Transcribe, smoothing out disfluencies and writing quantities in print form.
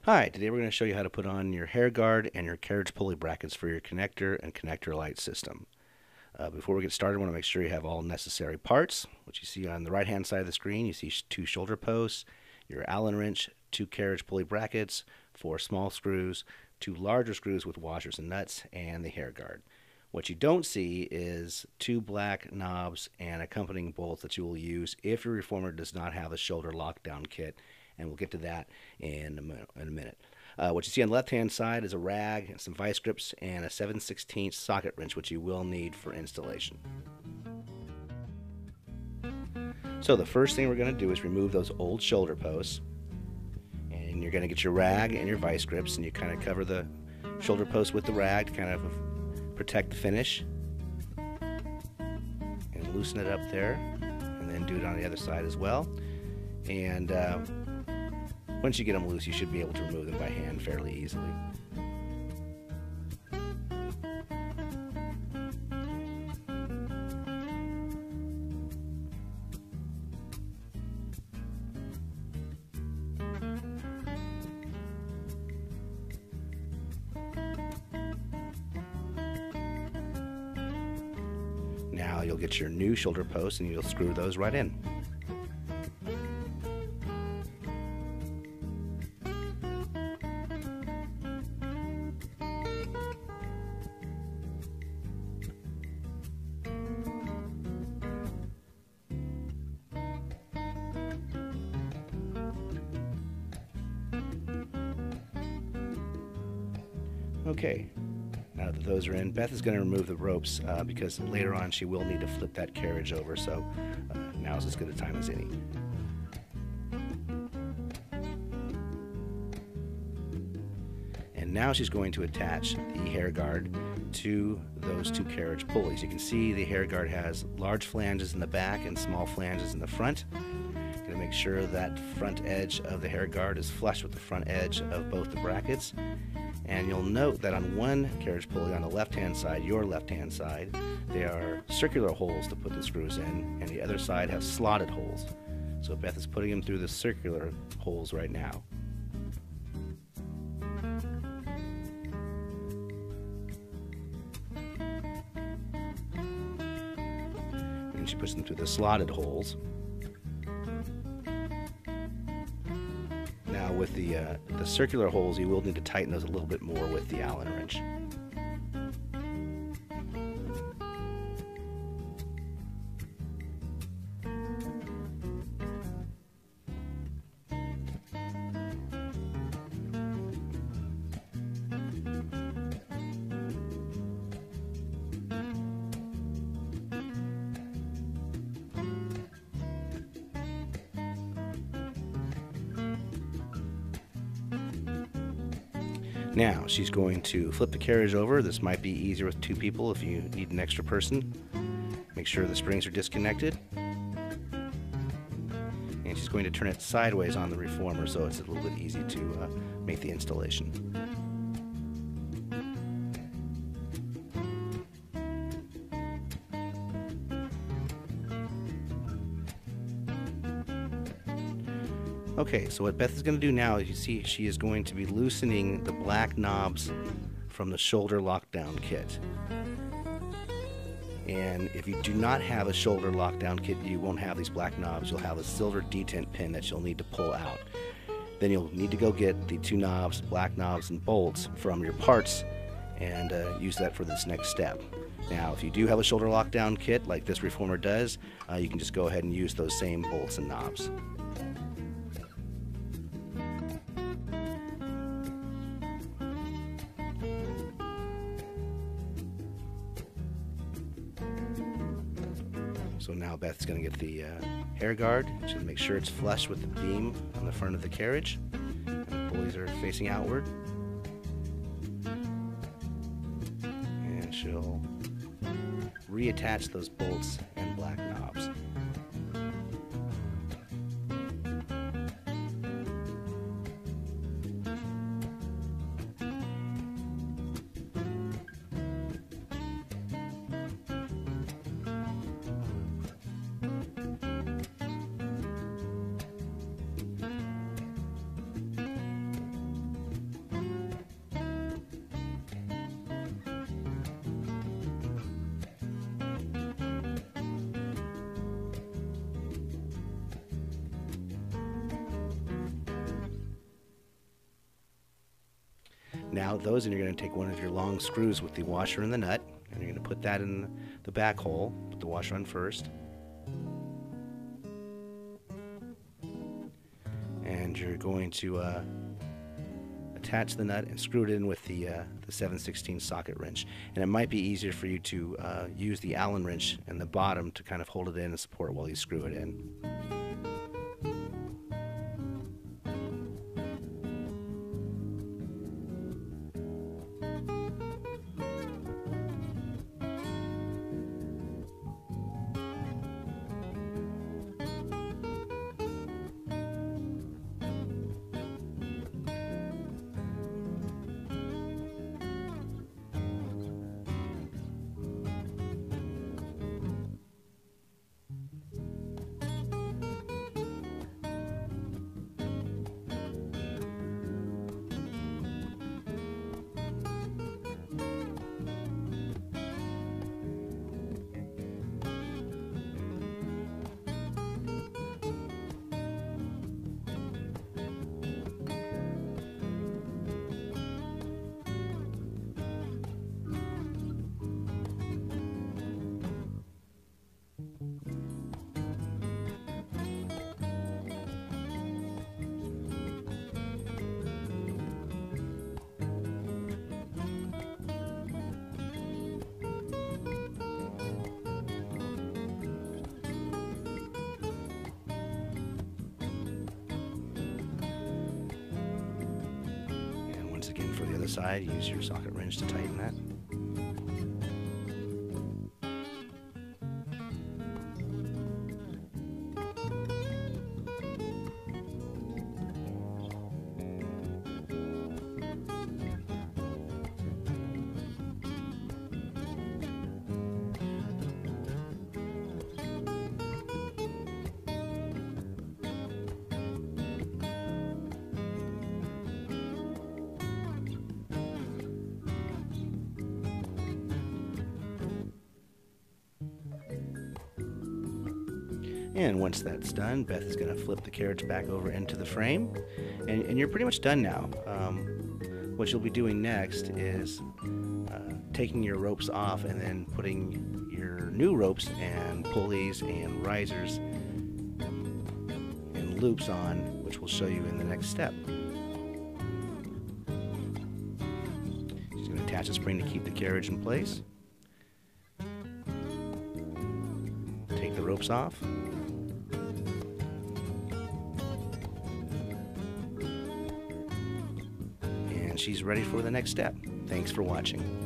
Hi, today we're going to show you how to put on your hair guard and your carriage pulley brackets for your connector and connector light system. Before we get started, I want to make sure you have all necessary parts. What you see on the right hand side of the screen, you see two shoulder posts, your Allen wrench, two carriage pulley brackets, 4 small screws, 2 larger screws with washers and nuts, and the hair guard. What you don't see is 2 black knobs and accompanying bolts that you will use if your reformer does not have a shoulder lockdown kit, and we'll get to that in a minute. What you see on the left-hand side is a rag, and some vice grips, and a 7/16 socket wrench, which you will need for installation. So the first thing we're going to do is remove those old shoulder posts, and you're going to get your rag and your vice grips, and you kind of cover the shoulder post with the rag to kind of protect the finish, and loosen it up there, and then do it on the other side as well. And once you get them loose, you should be able to remove them by hand fairly easily. Now you'll get your new shoulder posts and you'll screw those right in. Okay, now that those are in, Beth is going to remove the ropes because later on she will need to flip that carriage over, so now is as good a time as any. And now she's going to attach the hair guard to those 2 carriage pulleys. You can see the hair guard has large flanges in the back and small flanges in the front. Going to make sure that front edge of the hair guard is flush with the front edge of both the brackets. And you'll note that on one carriage pulley on the left-hand side, your left-hand side, there are circular holes to put the screws in, and the other side has slotted holes. So Beth is putting them through the circular holes right now. And she puts them through the slotted holes. Now with the circular holes, you will need to tighten those a little bit more with the Allen wrench. Now she's going to flip the carriage over. This might be easier with 2 people if you need an extra person. Make sure the springs are disconnected. And she's going to turn it sideways on the reformer so it's a little bit easy to make the installation. Okay, so what Beth is going to do now is, you see, she is going to be loosening the black knobs from the shoulder lockdown kit. And if you do not have a shoulder lockdown kit, you won't have these black knobs. You'll have a silver detent pin that you'll need to pull out. Then you'll need to go get the 2 knobs, black knobs and bolts from your parts, and use that for this next step. Now, if you do have a shoulder lockdown kit like this reformer does, you can just go ahead and use those same bolts and knobs. So now Beth's going to get the hair guard. She's going to make sure it's flush with the beam on the front of the carriage. And the pulleys are facing outward. And she'll reattach those bolts and black knobs. Now those, and you're going to take one of your long screws with the washer and the nut, and you're going to put that in the back hole. Put the washer on first. And you're going to attach the nut and screw it in with the 7/16 socket wrench. And it might be easier for you to use the Allen wrench in the bottom to kind of hold it in and support while you screw it in. Again, for the other side, use your socket wrench to tighten that. And once that's done, Beth is going to flip the carriage back over into the frame, and you're pretty much done now. What you'll be doing next is taking your ropes off and then putting your new ropes and pulleys and risers and loops on, which we'll show you in the next step. She's going to attach a spring to keep the carriage in place. Take the ropes off. And she's ready for the next step. Thanks for watching.